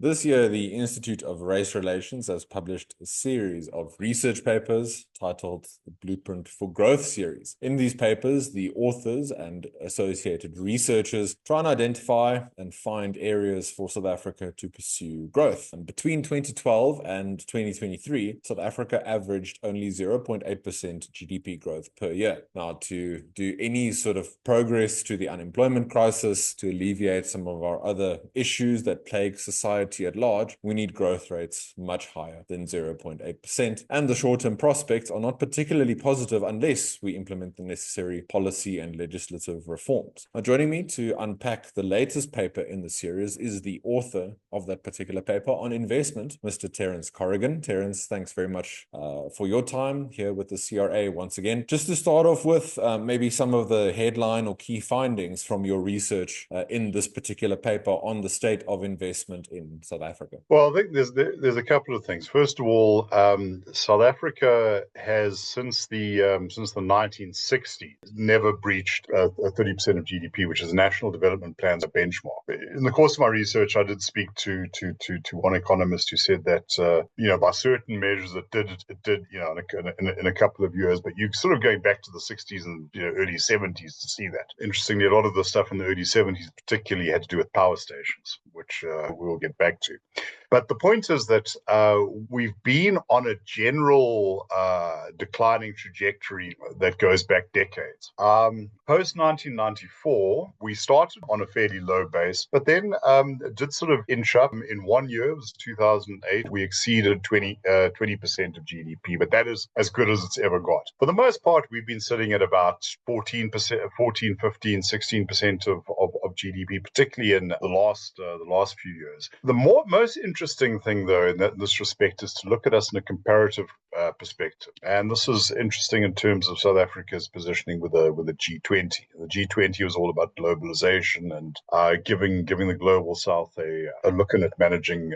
This year, the Institute of Race Relations has published a series of research papers titled the Blueprint for Growth series. In these papers, the authors and associated researchers try and identify and find areas for South Africa to pursue growth. And between 2012 and 2023, South Africa averaged only 0.8% GDP growth per year. Now, to do any sort of progress to the unemployment crisis, to alleviate some of our other issues that plague society at large, we need growth rates much higher than 0.8%. And the short-term prospects are not particularly positive unless we implement the necessary policy and legislative reforms. Now, joining me to unpack the latest paper in the series is the author of that particular paper on investment, Mr. Terence Corrigan. Terence, thanks very much for your time here with the CRA once again. Just to start off with, maybe some of the headline or key findings from your research in this particular paper on the state of investment in South Africa. Well, I think there's a couple of things. First of all, South Africa has since the 1960s never breached 30% of GDP, which is National Development Plan's a benchmark. In the course of my research, I did speak to one economist who said that by certain measures it did in a couple of years, but you sort of going back to the 60s and early 70s to see that. Interestingly, a lot of the stuff in the early 70s particularly had to do with power stations, which we will get back to. But the point is that we've been on a general declining trajectory that goes back decades. Post 1994, we started on a fairly low base, but then did sort of inch up. In 1 year, it was 2008, we exceeded 20% of GDP, but that is as good as it's ever got. For the most part, we've been sitting at about 14%, 15%, 16% of GDP, particularly in the last few years. The most interesting thing, though, in this respect, is to look at us in a comparative perspective. And this is interesting in terms of South Africa's positioning with the G20. The G20 was all about globalization and giving the global south a look at managing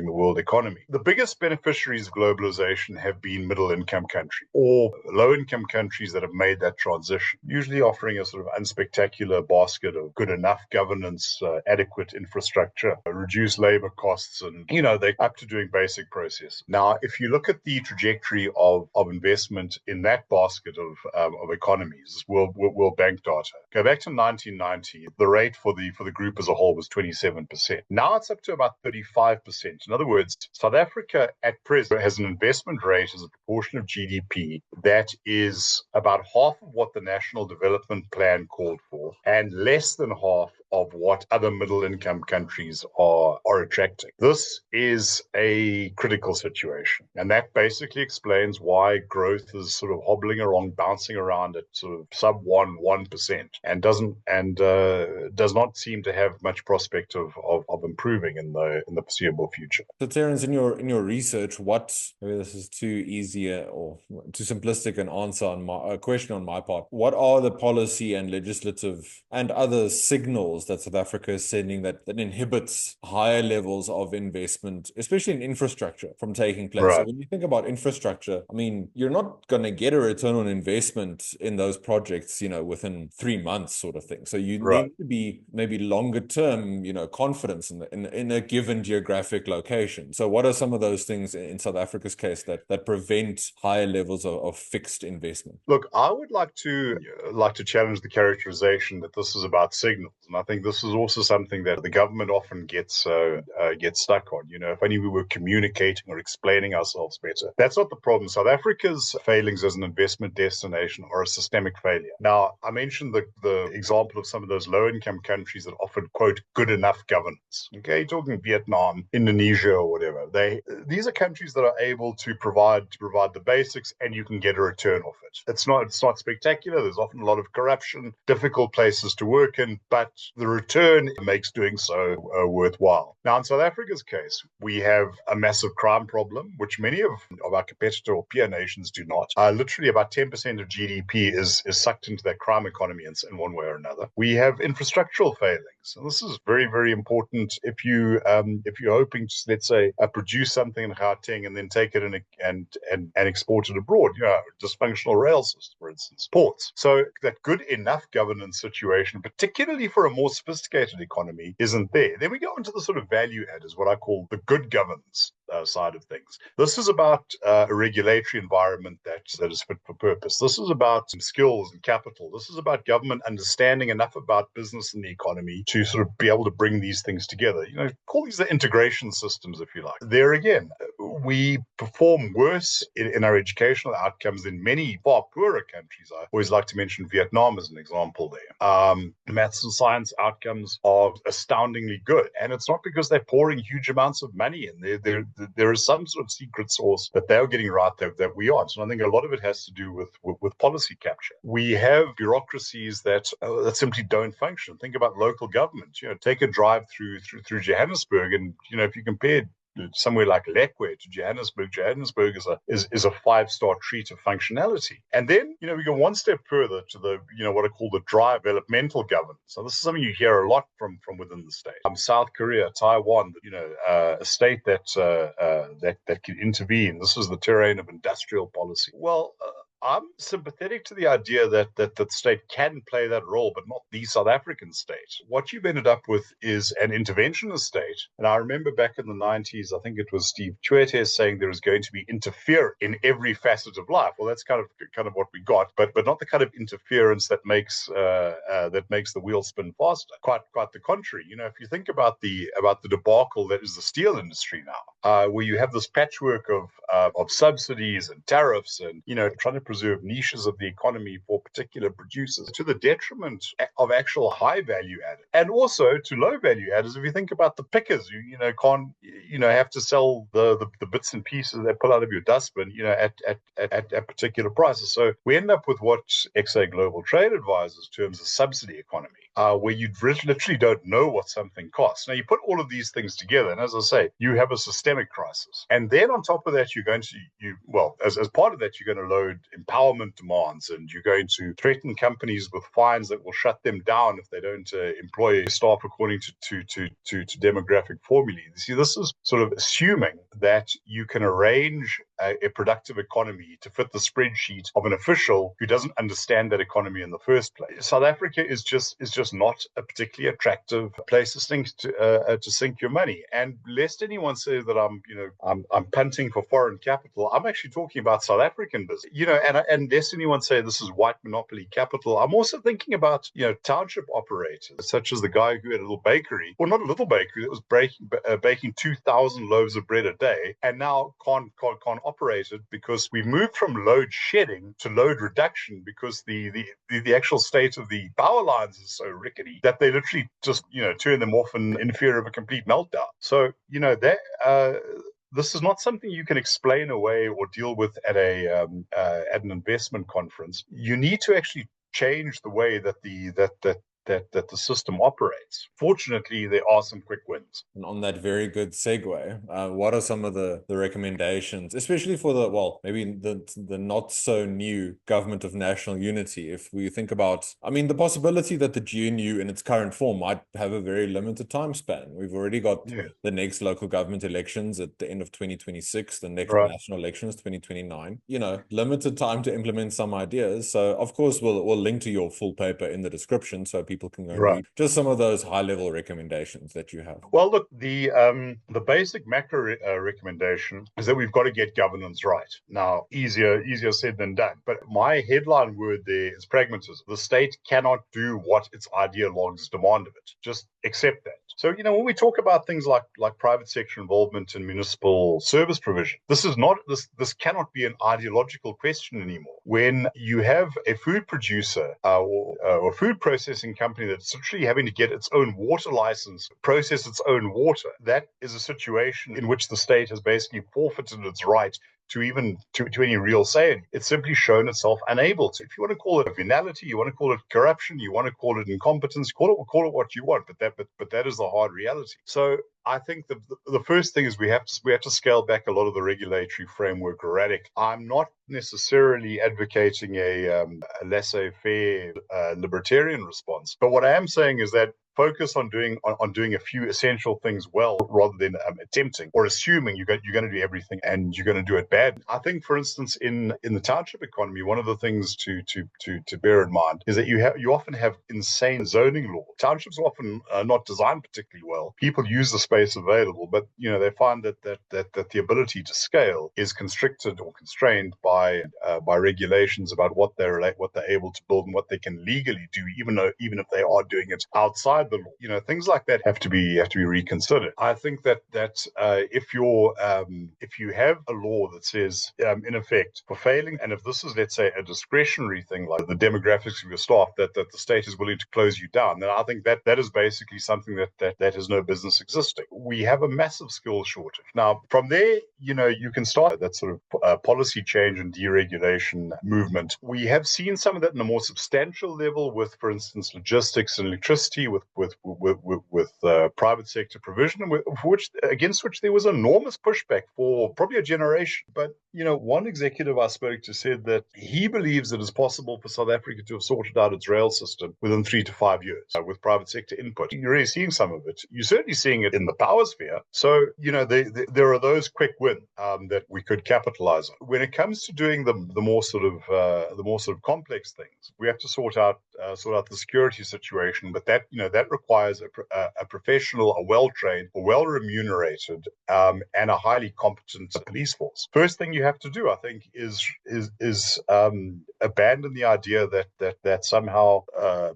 the world economy. The biggest beneficiaries of globalization have been middle-income countries or low-income countries that have made that transition, usually offering a sort of unspectacular basket of good enough governance, adequate infrastructure, reduced labor costs, and they're up to doing basic process. Now, if you look at the trajectory of investment in that basket of economies, World Bank data, go back to 1990, the rate for the group as a whole was 27%. Now it's up to about 35%. In other words, South Africa at present has an investment rate as a proportion of GDP that is about half of what the National Development Plan called for and less than half of what other middle-income countries are attracting. This is a critical situation, and that basically explains why growth is sort of hobbling around, bouncing around at sort of sub 1%, and does not seem to have much prospect of improving in the foreseeable future. So, Terence, in your research, maybe this is too easy or too simplistic an answer on a question on my part. What are the policy and legislative and other signals that South Africa is sending that inhibits higher levels of investment, especially in infrastructure, from taking place? Right. So when you think about infrastructure, I mean, you're not going to get a return on investment in those projects, within 3 months sort of thing. So you need to be maybe longer term, confidence in a given geographic location. So what are some of those things in South Africa's case that prevent higher levels of fixed investment? Look, I would like to challenge the characterization that this is about signals. And I think this is also something that the government often gets stuck on. If only we were communicating or explaining ourselves better. That's not the problem. South Africa's failings as an investment destination are a systemic failure. Now, I mentioned the example of some of those low-income countries that offered, quote, good enough governance. Okay, talking Vietnam, Indonesia, or whatever. These are countries that are able to provide the basics, and you can get a return off it. It's not spectacular. There's often a lot of corruption, difficult places to work in, but the return makes doing so worthwhile. Now, in South Africa's case, we have a massive crime problem, which many of our competitor or peer nations do not. Literally about 10% of GDP is sucked into that crime economy in one way or another. We have infrastructural failings. things. And this is very, very important if you're hoping to, let's say, produce something in Gauteng and then take it and export it abroad. Dysfunctional rail system, for instance, ports. So that good enough governance situation, particularly for a more sophisticated economy, isn't there. Then we go into the sort of value adders, what I call the good governance side of things. This is about a regulatory environment that is fit for purpose. This is about some skills and capital. This is about government understanding enough about business and the economy to sort of be able to bring these things together. Call these the integration systems, if you like. There again, we perform worse in our educational outcomes than many far poorer countries. I always like to mention Vietnam as an example there. Maths and science outcomes are astoundingly good. And it's not because they're pouring huge amounts of money in. There is some sort of secret source that they're getting right that we aren't. And I think a lot of it has to do with policy capture. We have bureaucracies that simply don't function. Think about local government. Take a drive through Johannesburg, and if you compare somewhere like Lekwe to Johannesburg is a five-star treat of functionality. And then, we go one step further to the, what I call the dry developmental governance. So this is something you hear a lot from within the state. South Korea, Taiwan, a state that can intervene. This is the terrain of industrial policy. Well, I'm sympathetic to the idea that the state can play that role, but not the South African state. What you've ended up with is an interventionist state. And I remember back in the 90s, I think it was Steve Tshwete saying there is going to be interference in every facet of life. Well, that's kind of what we got, but not the kind of interference that makes the wheel spin faster. Quite the contrary. If you think about the debacle that is the steel industry now, where you have this patchwork of subsidies and tariffs and trying to preserve niches of the economy for particular producers to the detriment of actual high value added, and also to low value adders. If you think about the pickers, you can't have to sell the bits and pieces they pull out of your dustbin at particular prices. So we end up with what XA Global Trade advises terms of subsidy economy, where you literally don't know what something costs. Now you put all of these things together, and as I say, you have a systemic crisis. And then on top of that, you're going to as part of that, you're going to load empowerment demands, and you're going to threaten companies with fines that will shut them down if they don't employ staff according to demographic formulae. You see, this is sort of assuming that you can arrange a productive economy to fit the spreadsheet of an official who doesn't understand that economy in the first place. South Africa is just not a particularly attractive place to sink your money. And lest anyone say that I'm punting for foreign capital, I'm actually talking about South African business. And lest anyone say this is white monopoly capital, I'm also thinking about township operators such as the guy who had a little bakery, or not a little bakery, that was baking 2,000 loaves of bread a day, and now can't operate it because we moved from load shedding to load reduction because the actual state of the power lines is so rickety that they literally just turn them off in fear of a complete meltdown. So this is not something you can explain away or deal with at an investment conference. You need to actually change the way that the system operates. Fortunately, there are some quick wins. And on that very good segue, what are some of the recommendations, especially for maybe the not so new government of national unity? If we think about, the possibility that the GNU in its current form might have a very limited time span. We've already got the next local government elections at the end of 2026, the next national elections 2029. Limited time to implement some ideas. So of course we'll link to your full paper in the description so people can go and read just some of those high-level recommendations that you have. Well, look, the basic macro recommendation is that we've got to get governance right. Now, easier said than done. But my headline word there is pragmatism. The state cannot do what its ideologues demand of it. Just accept that. So, when we talk about things like private sector involvement in municipal service provision, this cannot be an ideological question anymore. When you have a food producer or food processing company that's literally having to get its own water license, process its own water, that is a situation in which the state has basically forfeited its right to any real say. It's simply shown itself unable to. If you want to call it venality, you want to call it corruption, you want to call it incompetence, call it what you want, but that is the hard reality. So I think the first thing is we have to scale back a lot of the regulatory framework radic. I'm not necessarily advocating a laissez-faire libertarian response, but what I am saying is that focus on doing a few essential things well, rather than attempting or assuming you're going to do everything and you're going to do it bad. I think, for instance, in the township economy, one of the things to bear in mind is that you often have insane zoning law. Townships are often not designed particularly well. People use the space available, but they find that the ability to scale is constricted or constrained by regulations about what they're able to build and what they can legally do, even if they are doing it outside the law. Things like that have to be reconsidered. I think that if you have a law that says, in effect, for failing, and if this is, let's say, a discretionary thing like the demographics of your staff, that the state is willing to close you down, then I think that is basically something that has no business existing. We have a massive skills shortage. Now, from there, you can start that sort of policy change and deregulation movement. We have seen some of that in a more substantial level with, for instance, logistics and electricity, with private sector provision, against which there was enormous pushback for probably a generation. But one executive I spoke to said that he believes it is possible for South Africa to have sorted out its rail system within 3 to 5 years with private sector input. You're really seeing some of it. You're certainly seeing it in the power sphere. So there are those quick wins that we could capitalize on. When it comes to doing the more sort of complex things, we have to sort out the security situation. But that requires a professional, a well-trained, a well-remunerated, and a highly competent police force. First thing you have to do, I think, is abandon the idea that somehow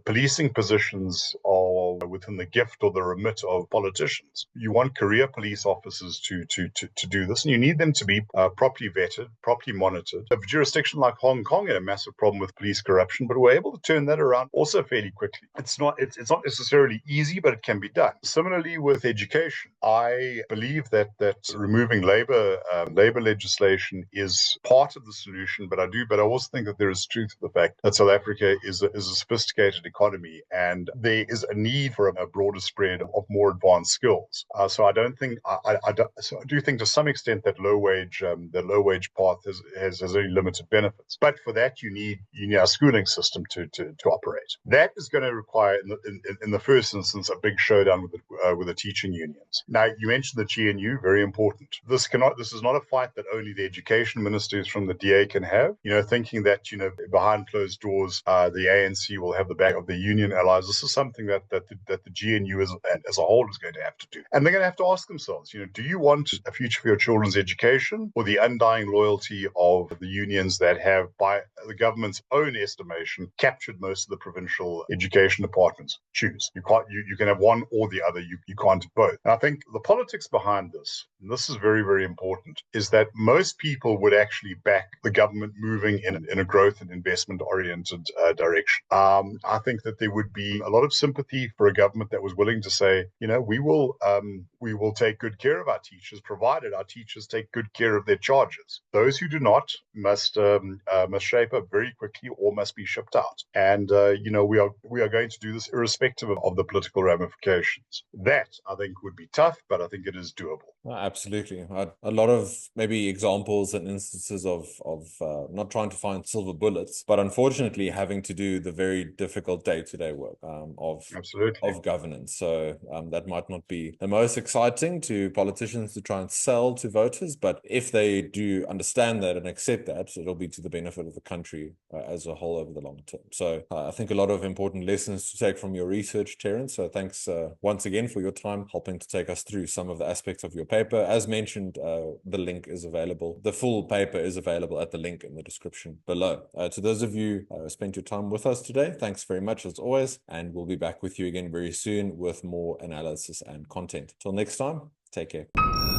policing positions are within the gift or the remit of politicians. You want career police officers to do this, and you need them to be properly vetted, properly monitored. A jurisdiction like Hong Kong had a massive problem with police corruption, but we're able to turn that around also fairly quickly. It's not necessarily easy, but it can be done. Similarly with education, I believe that removing labor legislation is part of the solution, but I also think that there is truth to the fact that South Africa is a sophisticated economy, and there is a need for a broader spread of more advanced skills. So I do think to some extent that low wage path has only limited benefits. But for that, you need a schooling system to operate. That is going to require, in the first instance, a big showdown with the teaching unions. Now, you mentioned the GNU, very important. This is not a fight that only the education ministers from the DA can have. Thinking that behind closed doors, the ANC will have the back of the union allies. This is something that the GNU as a whole is going to have to do, and they're going to have to ask themselves, do you want a future for your children's education, or the undying loyalty of the unions that have, by the government's own estimation, captured most of the provincial education departments? Choose. You can have one or the other. You can't do both. And I think the politics behind this, and this is very, very important, is that most people would actually back the government moving in a growth and investment oriented direction. I think that there would be a lot of sympathy for a government that was willing to say, we will take good care of our teachers, provided our teachers take good care of their charges. Those who do not must shape up very quickly or must be shipped out. And we are going to do this irrespective of the political ramifications. That, I think, would be tough, but I think it is doable. Absolutely. A lot of maybe examples and instances of not trying to find silver bullets, but unfortunately having to do the very difficult day-to-day work of governance. So that might not be the most exciting to politicians to try and sell to voters, but if they do understand that and accept that, it'll be to the benefit of the country as a whole over the long term. So I think a lot of important lessons to take from your research, Terence. So thanks once again for your time helping to take us through some of the aspects of your paper. As mentioned, the link is available. The full paper is available at the link in the description below. To those of you who spent your time with us today, thanks very much as always, and we'll be back with you again very soon with more analysis and content. Till next time, take care.